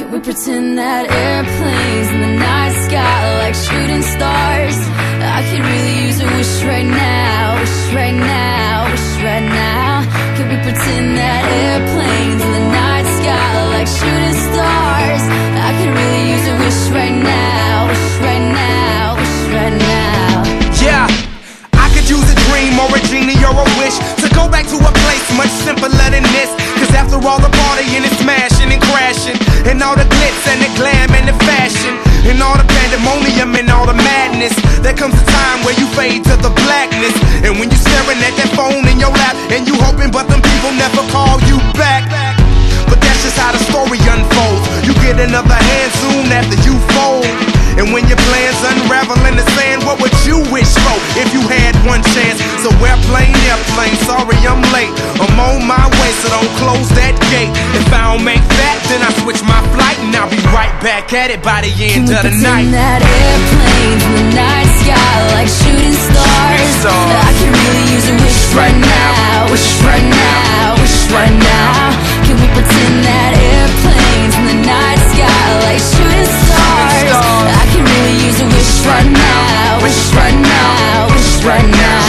Can we pretend that airplanes in the night sky like shooting stars? I could really use a wish right now, wish right now, wish right now. Can we pretend that airplanes in the night sky like shooting stars? I could really use a wish right now, wish right now, wish right now. Yeah, I could use a dream or a genie or a wish to go back to a place much simpler than this. Cause after all the partying and smashing and crashing, and all the glitz and the glam and the fashion, and all the pandemonium and all the madness, there comes a time where you fade to the blackness. And when you're staring at that phone in your lap, and you hoping but them people never call you back. But that's just how the story unfolds. You get another hand soon after you fold. And when your plans unravel in the sand, what would you wish for if you had one chance? So airplane, sorry I'm late. I'm on my way, so don't close that gate. If I don't make that, then I switch my flight, and I'll be right back at it by the end of the night. Can we pretend that airplanes in the night sky like shooting stars? I can really use a wish right now, wish right now, wish right now. Can we pretend that airplanes in the night sky like shooting stars? I can really use a wish right now, wish right now, wish right now.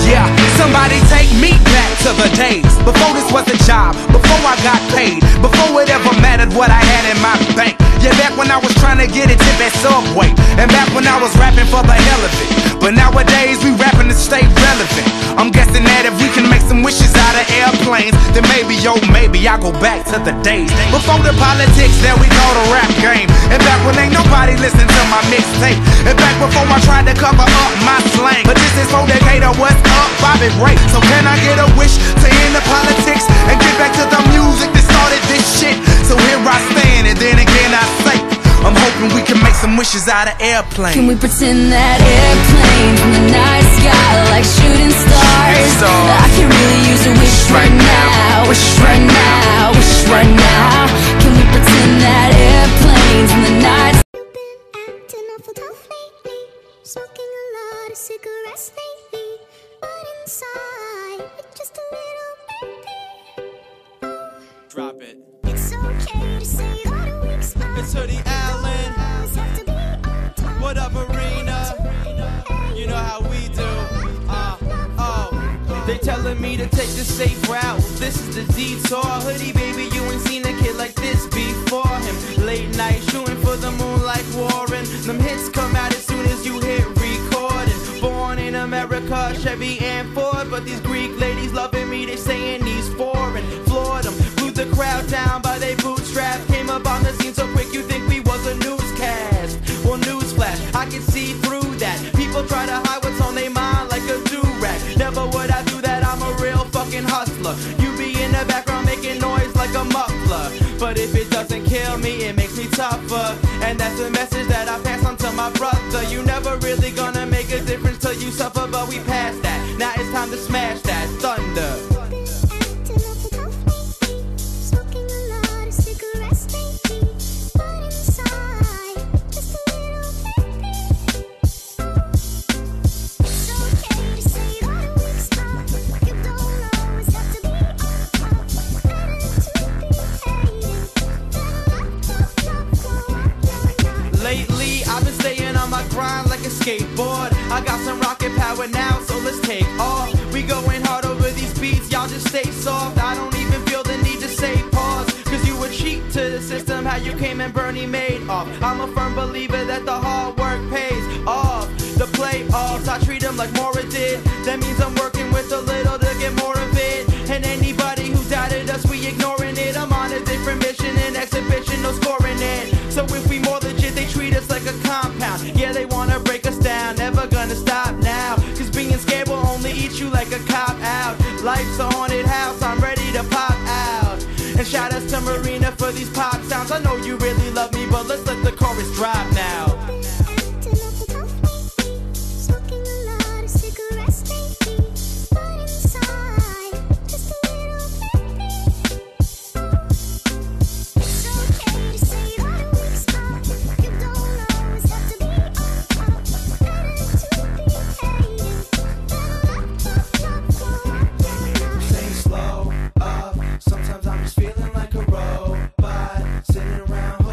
Yeah, somebody take me back to the days before this was a job, before I got paid, before it ever mattered what I had in my bank. Yeah, back when I was trying to get a tip at Subway, and back when I was rapping for the hell of it. But nowadays we rapping to stay relevant. I'm guessing that if we can make some wishes out of airplanes, then maybe, oh maybe I'll go back to the days before the politics that we call the rap game, and back when ain't nobody listened to my mixtape, and back before I tried to cover up my slang. But this is for Decatur, what's up, Bobby Ray? So can I get a wish to end the politics and get back to the music that started this shit? So here I stand, and then again I say, I'm hoping we can make some wishes out of airplanes. Can we pretend that airplanes in the night sky like shooting stars? I can really use a wish right now, wish right now, wish right now. Can we pretend that airplanes in the night sky? You've been acting awful tough lately, smoking a lot of cigarettes lately, but inside you're just a little baby. Drop it. It's okay to say that a weak smile. It's Hoodie Allen. What up, Arena? You know how we do. They telling me to take the safe route. This is the detour. Hoodie, baby, you ain't seen a kid like this before him. Late night shooting for the moon like Warren. Them hits come out as soon as you hit recording. Born in America, Chevy and Ford, but these Greek ladies loving me. They saying he's foreign. Floored them, glued the crowd down by they bootstraps. Came up on the scene so quick you think we was a newscast. Well, newsflash, I can see through that. People try to hide what's on their mind like a do-rag. Never would I do that, I'm a real fucking hustler. You be in the background making noise like a muffler, but if it doesn't kill me, it makes me tougher. And that's the message that I pass on to my brother. You never really gonna make a difference till you suffer, but we passed that. Now it's time to smash that thunder. Lately, I've been staying on my grind like a skateboard. I got some rocket power now, so let's take off. We going hard over these beats, y'all just stay soft. I don't even feel the need to say pause, cause you were cheap to the system, how you came and Bernie made off. I'm a firm believer that the hard work pays off. The playoffs, I treat them like Mora did. That means I'm working with a little to get more of it. And anybody who doubted us, we ignoring it. I'm on a different mission, an exhibition, no scoring it. So if we more legit, they treat us like a compound. Yeah, they wanna break us down, never gonna stop now. Cause being scared will only eat you like a cop out. Life's a haunted house, I'm ready to pop out. And shout outs to Marina for these pop sounds. I know you really love me, but let's let the chorus drop now. Sometimes I'm just feeling like a robot, sitting around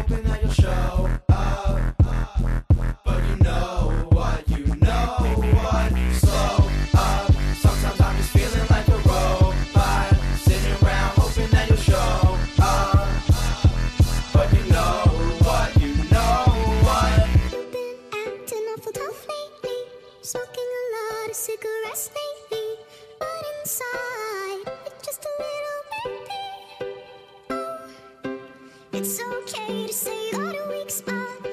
okay to say that a weak spot